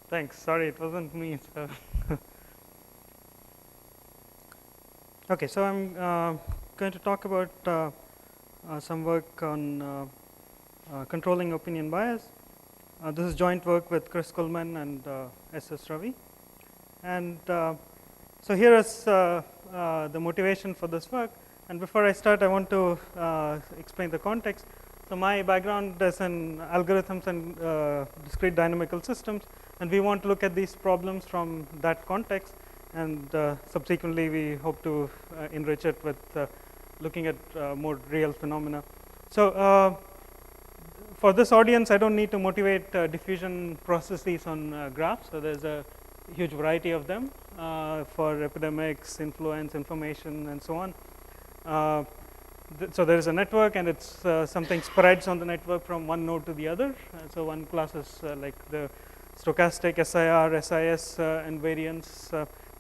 Thanks. Sorry, it wasn't me. So okay, so I'm going to talk about some work on controlling opinion bias. This is joint work with Chris Kuhlman and S.S. Ravi. And so here is the motivation for this work. And before I start, I want to explain the context. So my background is in algorithms and discrete dynamical systems, and we want to look at these problems from that context. And subsequently, we hope to enrich it with looking at more real phenomena. So for this audience, I don't need to motivate diffusion processes on graphs. So there's a huge variety of them for epidemics, influence, information, and so on. So there is a network, and it's something spreads on the network from one node to the other. So one class is like the stochastic, SIR, SIS invariance,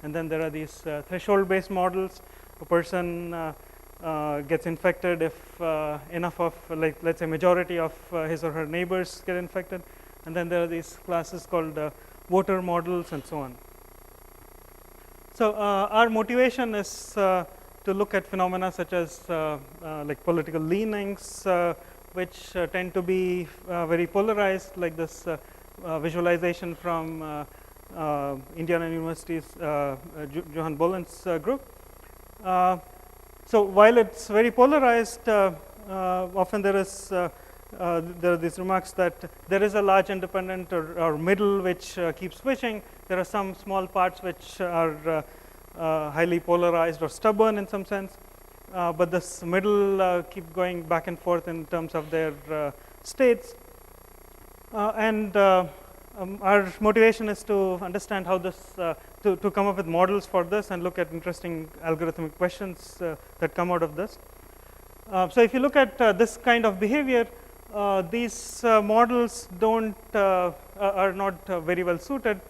and then there are these threshold-based models. A person gets infected if enough of, like, let's say, majority of his or her neighbors get infected, and then there are these classes called voter models and so on. So our motivation is to look at phenomena such as like political leanings, which tend to be very polarized, like this visualization from Indiana University's Johan Bolen's group. So while it's very polarized, often there are these remarks that there is a large independent or middle which keeps switching. There are some small parts which are highly polarized or stubborn in some sense, but this middle keep going back and forth in terms of their states. And our motivation is to understand how this, to come up with models for this and look at interesting algorithmic questions that come out of this. So if you look at this kind of behavior, these models are not very well suited.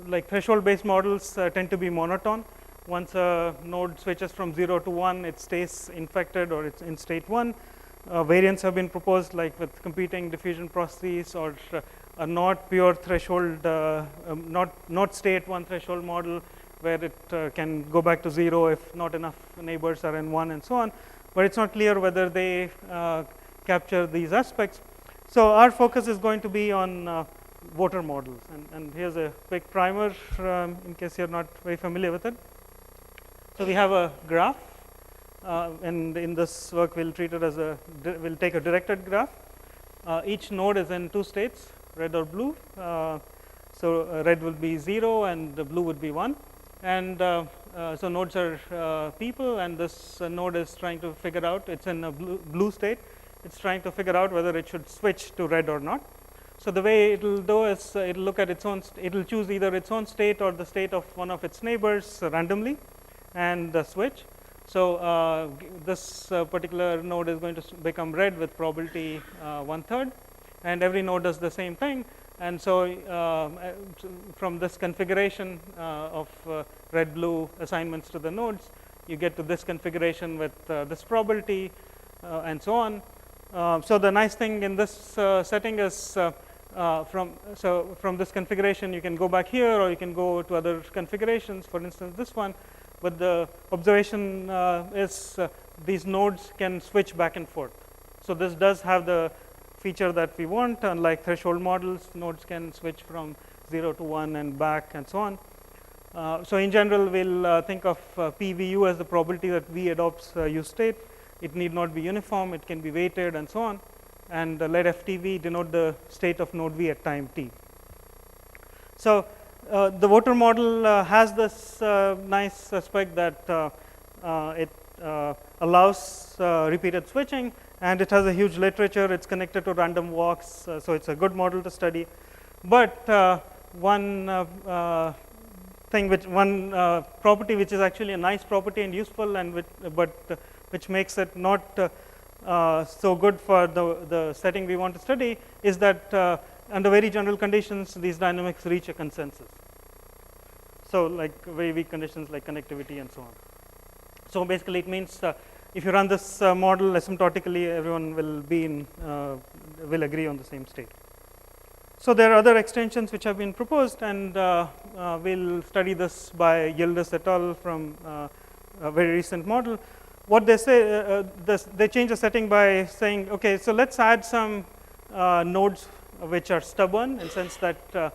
Like threshold-based models tend to be monotone. Once a node switches from 0 to 1, it stays infected or it's in state 1. Variants have been proposed, like with competing diffusion processes, or a not pure threshold, not state 1 threshold model, where it can go back to 0 if not enough neighbors are in 1 and so on. But it's not clear whether they capture these aspects. So our focus is going to be on voter models, and here's a quick primer in case you're not very familiar with it. So we have a graph, and in this work we'll treat it as we'll take a directed graph. Each node is in two states, red or blue. So red will be 0 and the blue would be 1. And so nodes are people, and this node is trying to figure out, it's in a blue state, it's trying to figure out whether it should switch to red or not. So the way it will do is it will look at its own, it will choose either its own state or the state of one of its neighbors randomly and switch. So this particular node is going to become red with probability 1/3, and every node does the same thing. And so from this configuration of red blue assignments to the nodes, you get to this configuration with this probability and so on. So the nice thing in this setting is from this configuration you can go back here, or you can go to other configurations, for instance this one. But the observation is these nodes can switch back and forth. So this does have the feature that we want. Unlike threshold models, nodes can switch from 0 to 1 and back and so on. So in general, we'll think of PVU as the probability that V adopts U state. It need not be uniform, it can be weighted and so on. And let FTV denote the state of node V at time t. So the voter model has this nice aspect that it allows repeated switching, and it has a huge literature. It's connected to random walks, so it's a good model to study. But one property which is actually a nice property and useful, and which makes it not so good for the setting we want to study, is that under very general conditions, these dynamics reach a consensus. So like very weak conditions like connectivity and so on. So basically it means if you run this model asymptotically, everyone will be will agree on the same state. So there are other extensions which have been proposed, and we'll study this by Yildiz et al. From a very recent model. What they say, they change the setting by saying, okay, so let's add some nodes which are stubborn in the sense that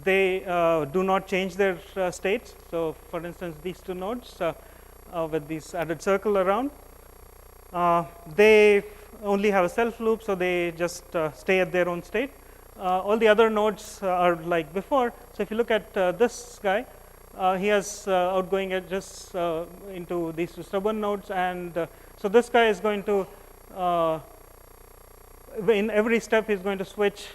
they do not change their states. So for instance, these two nodes with this added circle around, they only have a self loop, so they just stay at their own state. All the other nodes are like before. So if you look at this guy, he has outgoing edges into these two stubborn nodes, and so this guy is going to, in every step, he is going to switch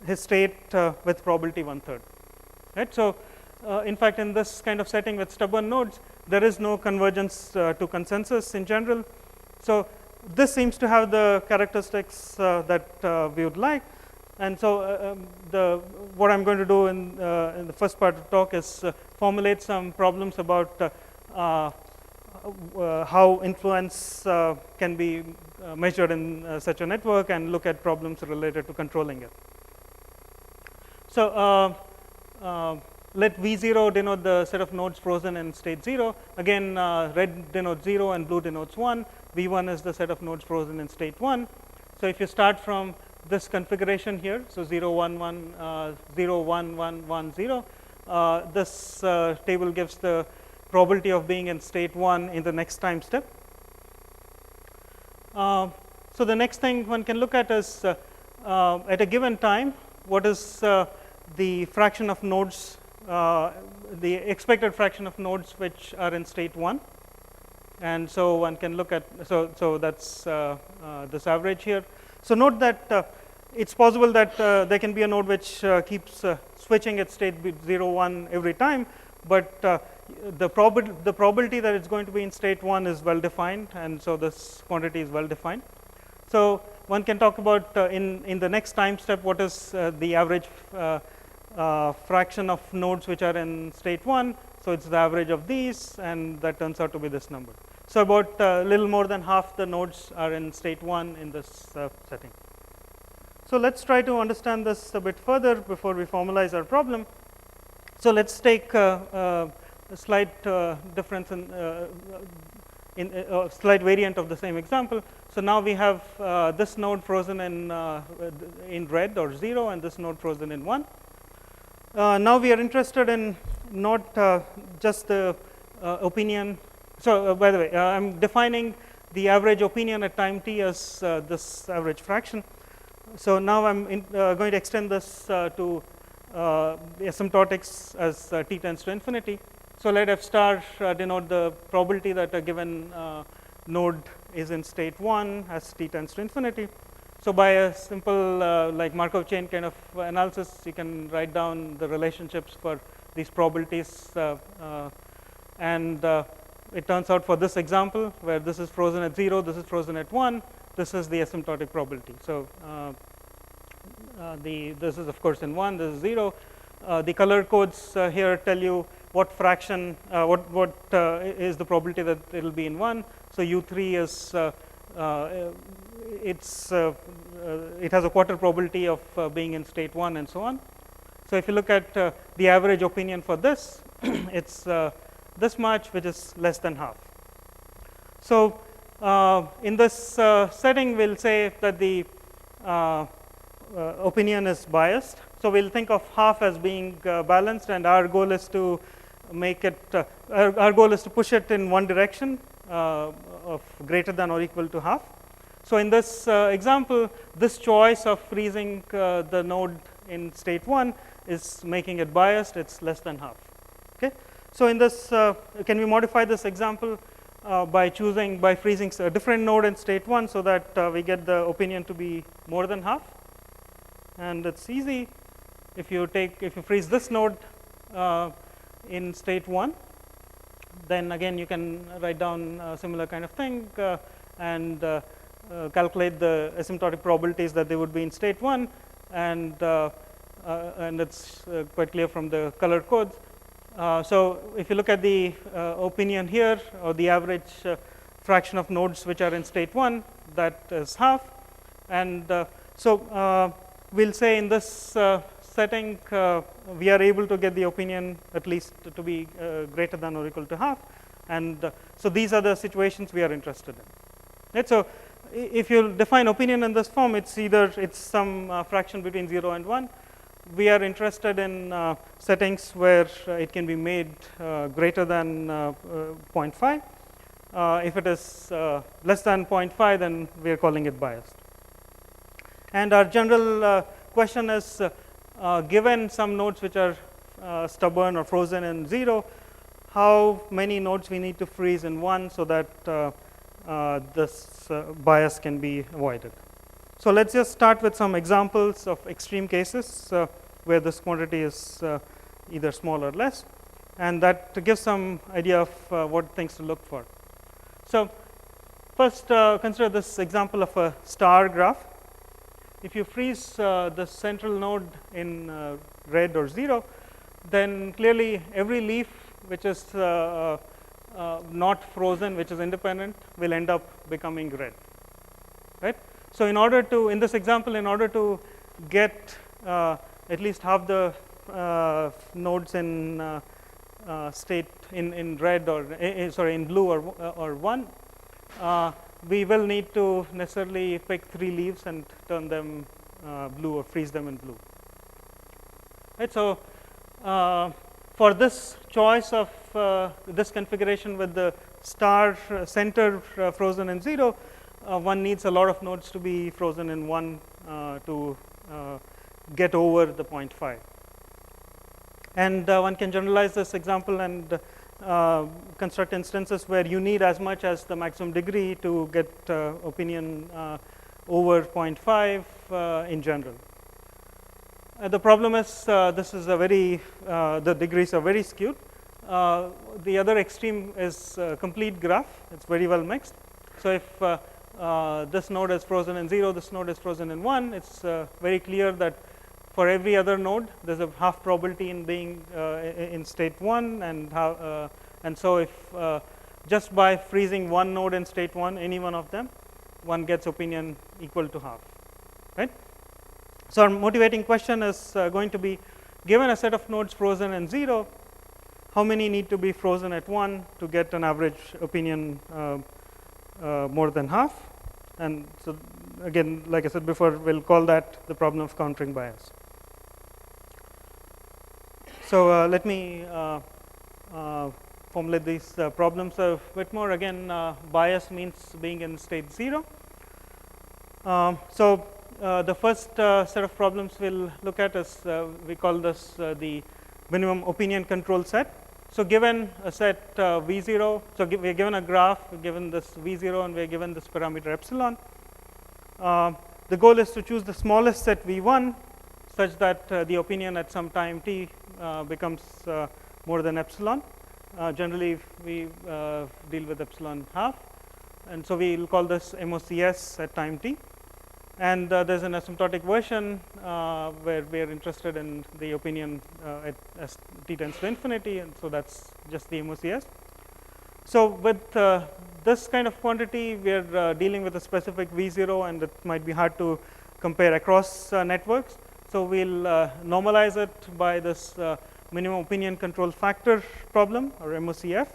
his state with probability 1/3. Right. So in fact, in this kind of setting with stubborn nodes, there is no convergence to consensus in general. So this seems to have the characteristics that we would like, and so what I'm going to do in the first part of the talk is formulate some problems about how influence can be measured in such a network, and look at problems related to controlling it. So let V0 denote the set of nodes frozen in state 0. Again, red denotes 0 and blue denotes 1. V1 is the set of nodes frozen in state 1. So if you start from this configuration here, so 0, 1, 1, 0, 1, 1, 1, 0, this table gives the probability of being in state 1 in the next time step. So the next thing one can look at is at a given time, what is the fraction of nodes, the expected fraction of nodes which are in state 1. And so one can look at, so that's this average here. So note that it's possible that there can be a node which keeps switching its state 0, 1 every time, but the probability that it's going to be in state 1 is well defined, and so this quantity is well defined. So one can talk about in the next time step, what is the average fraction of nodes which are in state 1. So it's the average of these, and that turns out to be this number. So about a little more than half the nodes are in state 1 in this setting. So let's try to understand this a bit further before we formalize our problem. So let's take a slight difference in a slight variant of the same example. So now we have this node frozen in red or 0, and this node frozen in 1. Now we are interested in not just the opinion. So by the way, I'm defining the average opinion at time t as this average fraction. So now I'm going to extend this to the asymptotics as t tends to infinity. So let f star denote the probability that a given node is in state 1 as t tends to infinity. So by a simple like Markov chain kind of analysis, you can write down the relationships for these probabilities, and it turns out for this example where this is frozen at 0, this is frozen at 1, this is the asymptotic probability. So this is of course in 1, this is 0. The color codes here tell you what fraction, what is the probability that it will be in 1. So U3 is it has a quarter probability of being in state 1, and so on. So if you look at the average opinion for this, it's this much, which is less than half. So in this setting, we'll say that the opinion is biased. So we'll think of half as being balanced, and our goal is to make it, our goal is to push it in one direction of greater than or equal to half. So in this example, this choice of freezing the node in state 1 is making it biased, it's less than half. Okay. So in this, can we modify this example by freezing a different node in state 1 so that we get the opinion to be more than half? And it's easy. If you freeze this node in state 1, then again you can write down a similar kind of thing and calculate the asymptotic probabilities that they would be in state 1, and it's quite clear from the color codes. So if you look at the opinion here, or the average fraction of nodes which are in state 1, that is half. And so we'll say in this setting, we are able to get the opinion at least to be greater than or equal to half. And so these are the situations we are interested in. Right? So if you define opinion in this form, it's either it's some fraction between 0 and 1. We are interested in settings where it can be made greater than 0.5. If it is less than 0.5, then we are calling it biased. And our general question is, given some nodes which are stubborn or frozen in 0, how many nodes we need to freeze in 1 so that this bias can be avoided. So let's just start with some examples of extreme cases where this quantity is either small or less, and that gives some idea of what things to look for. So first, consider this example of a star graph. If you freeze the central node in red or 0, then clearly every leaf which is not frozen, which is independent, will end up becoming red. Right? So in order to, in this example, in order to get at least half the nodes in state in red or sorry, in blue or 1, we will need to necessarily pick 3 leaves and turn them blue or freeze them in blue. Right? So for this choice of this configuration with the star center frozen in 0, one needs a lot of nodes to be frozen in 1 to get over the 0.5. And one can generalize this example and construct instances where you need as much as the maximum degree to get opinion over 0.5 in general. The problem is this is a very, the degrees are very skewed. The other extreme is complete graph. It's very well mixed. So if this node is frozen in 0, this node is frozen in 1, it's very clear that for every other node, there's a half probability in being in state 1, and so if just by freezing one node in state 1, any one of them, one gets opinion equal to half. Right? So our motivating question is going to be, given a set of nodes frozen in 0, how many need to be frozen at 1 to get an average opinion more than half? And so again, like I said before, we'll call that the problem of countering bias. So let me formulate these problems a bit more. Again, bias means being in state 0. So the first set of problems we'll look at is, we call this the minimum opinion control set. So given a set V0, so we're given a graph, we're given this V0, and we're given this parameter epsilon. The goal is to choose the smallest set V1 such that the opinion at some time t becomes more than epsilon. Generally, we deal with epsilon half, and so we'll call this MOCS at time t. And there's an asymptotic version where we are interested in the opinion as t tends to infinity, and so that's just the MOCS. So with this kind of quantity, we are dealing with a specific V0, and it might be hard to compare across networks. So we'll normalize it by this minimum opinion control factor problem, or MOCF.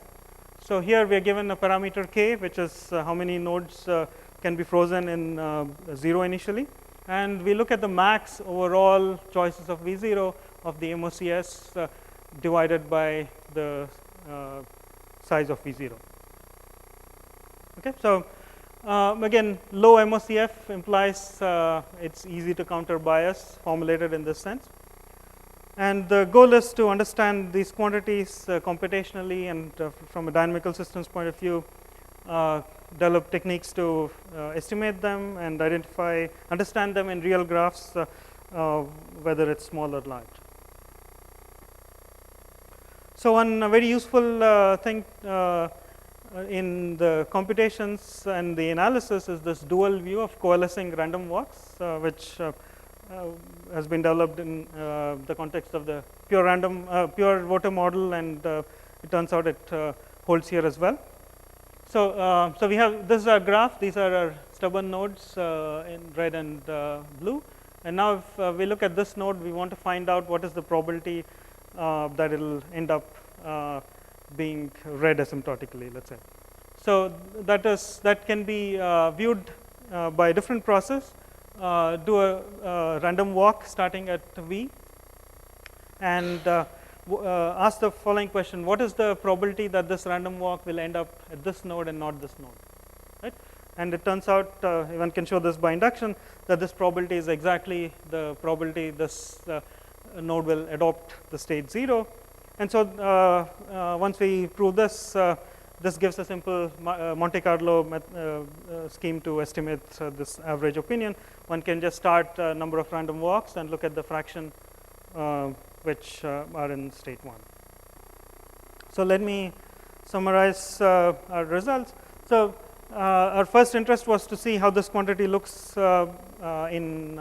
So here we are given a parameter k, which is how many nodes can be frozen in 0 initially, and we look at the max overall choices of V0 of the MOCS divided by the size of V0. Okay, so again, low MOCF implies it's easy to counter bias, formulated in this sense. And the goal is to understand these quantities computationally, and from a dynamical systems point of view, develop techniques to estimate them and understand them in real graphs, whether it's small or large. So one very useful thing in the computations and the analysis is this dual view of coalescing random walks, which has been developed in the context of the pure voter model, and it turns out it holds here as well. So, so we have, this is our graph. These are our stubborn nodes in red and blue, And now if we look at this node, we want to find out what is the probability that it will end up being read asymptotically, let's say. So that can be viewed by a different process. Do a random walk starting at V, and ask the following question: what is the probability that this random walk will end up at this node and not this node? Right? And it turns out, one can show this by induction, that this probability is exactly the probability this node will adopt the state 0. And so once we prove this, this gives a simple Monte Carlo scheme to estimate this average opinion. One can just start a number of random walks and look at the fraction which are in state 1. So let me summarize our results. So our first interest was to see how this quantity looks in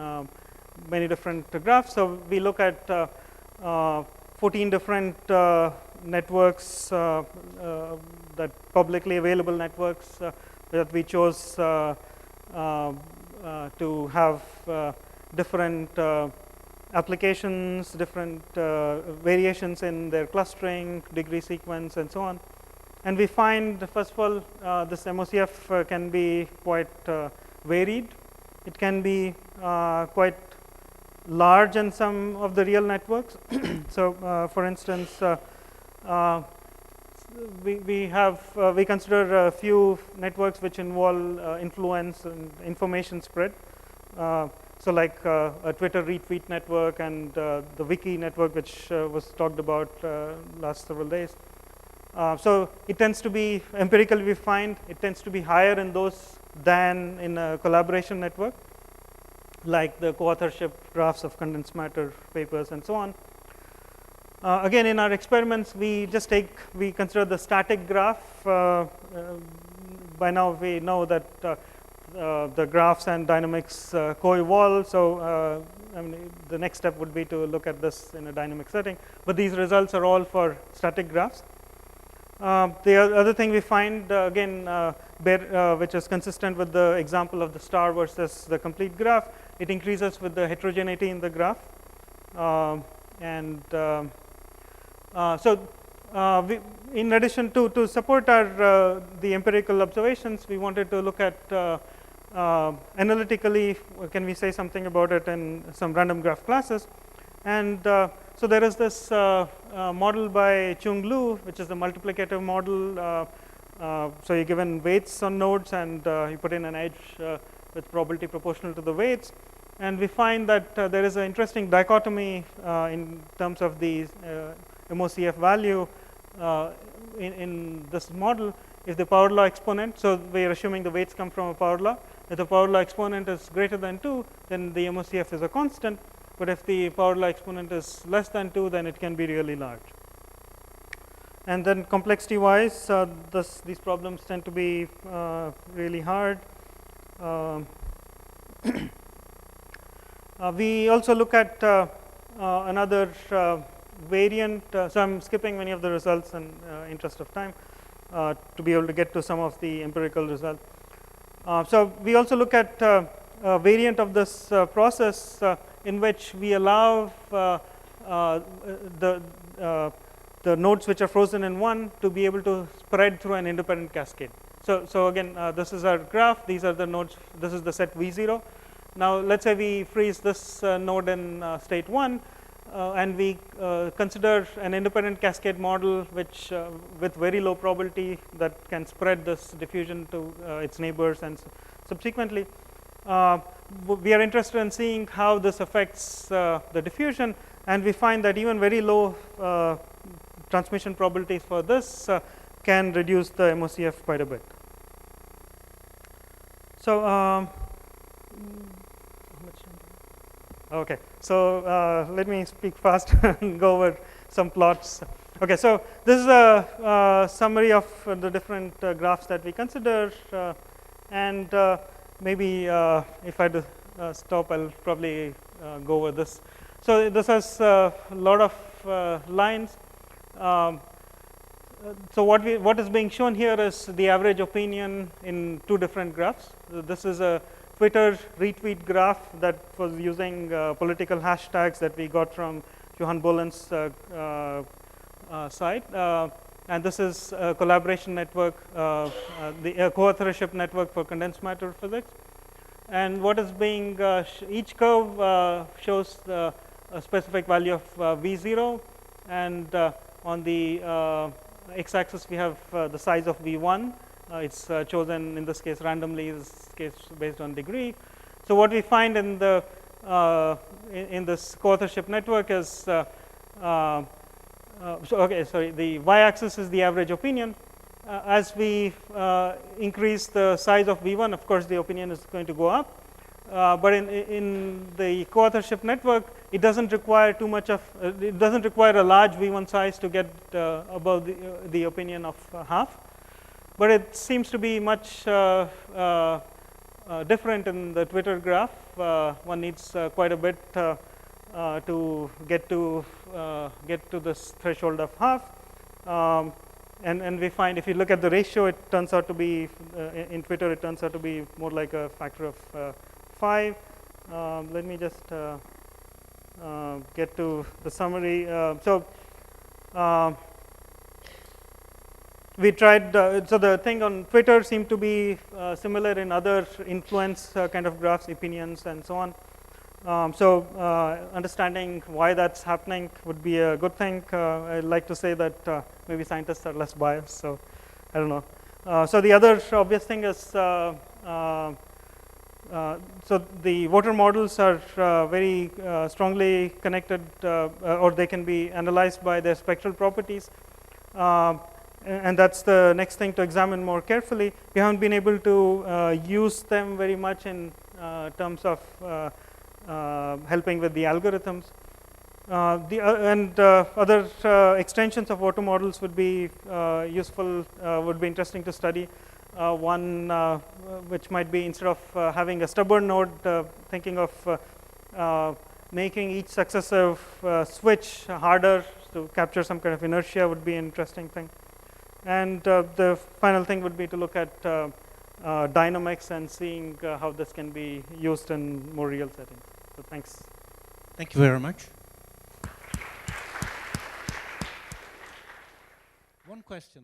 many different graphs. So we look at 14 different networks, that publicly available networks that we chose to have different applications, different variations in their clustering, degree sequence, and so on. And we find, first of all, this MOCF can be quite varied. It can be quite large in some of the real networks. So for instance, we consider a few networks which involve influence and information spread. So like a Twitter retweet network and the wiki network, which was talked about last several days. So it tends to be, empirically we find, it tends to be higher in those than in a collaboration network, like the co-authorship graphs of condensed matter papers and so on. Again, in our experiments, we consider the static graph. By now we know that the graphs and dynamics co-evolve. So I mean, the next step would be to look at this in a dynamic setting. But these results are all for static graphs. The other thing we find, again, which is consistent with the example of the star versus the complete graph, it increases with the heterogeneity in the graph. In addition to support our the empirical observations, we wanted to look at analytically, can we say something about it in some random graph classes. And so there is this model by Chung Lu, which is the multiplicative model. So you're given weights on nodes, and you put in an edge with probability proportional to the weights. And we find that there is an interesting dichotomy in terms of the MOCF value in this model. If the power law exponent, so we are assuming the weights come from a power law. If the power law exponent is greater than 2, then the MOCF is a constant. But if the power law exponent is less than 2, then it can be really large. And then complexity wise, these problems tend to be really hard. We also look at another variant. So I'm skipping many of the results in interest of time to be able to get to some of the empirical results. So we also look at a variant of this process in which we allow the nodes which are frozen in 1 to be able to spread through an independent cascade. So again, this is our graph. These are the nodes. This is the set V0. Now let's say we freeze this node in state 1, and we consider an independent cascade model which with very low probability that can spread this diffusion to its neighbors and subsequently. We are interested in seeing how this affects the diffusion, and we find that even very low transmission probabilities for this can reduce the MOCF quite a bit. So okay, so let me speak fast and go over some plots. Okay, so this is a summary of the different graphs that we consider, and maybe if I do stop, I'll probably go over this. So this has a lot of lines. So what is being shown here is the average opinion in 2 different graphs. So this is a Twitter retweet graph that was using political hashtags that we got from Johan Bolen's site. And this is a collaboration network, the co-authorship network for condensed matter physics. And what is being, each curve shows a specific value of V0. And on the x-axis, we have the size of V1. It's chosen in this case randomly, in this case based on degree. So what we find in the in this co-authorship network is the y-axis is the average opinion. As we increase the size of V1, of course, the opinion is going to go up. But in the co-authorship network, it doesn't require too much of, it doesn't require a large V1 size to get above the opinion of half. But it seems to be much different in the Twitter graph. One needs quite a bit to get to this threshold of half. And we find if you look at the ratio, it turns out to be, in Twitter, it turns out to be more like a factor of 5. Let me just get to the summary. We tried, so the thing on Twitter seemed to be similar in other influence kind of graphs, opinions, and so on. Understanding why that's happening would be a good thing. I'd like to say that maybe scientists are less biased, so I don't know. So the other obvious thing is, so the voter models are very strongly connected, or they can be analyzed by their spectral properties. And that's the next thing to examine more carefully. We haven't been able to use them very much in terms of helping with the algorithms. Other extensions of voter models would be useful, would be interesting to study. One which might be, instead of having a stubborn node, thinking of making each successive switch harder to capture some kind of inertia would be an interesting thing. And the final thing would be to look at dynamics and seeing how this can be used in more real settings. So thanks. Thank you very much. One question.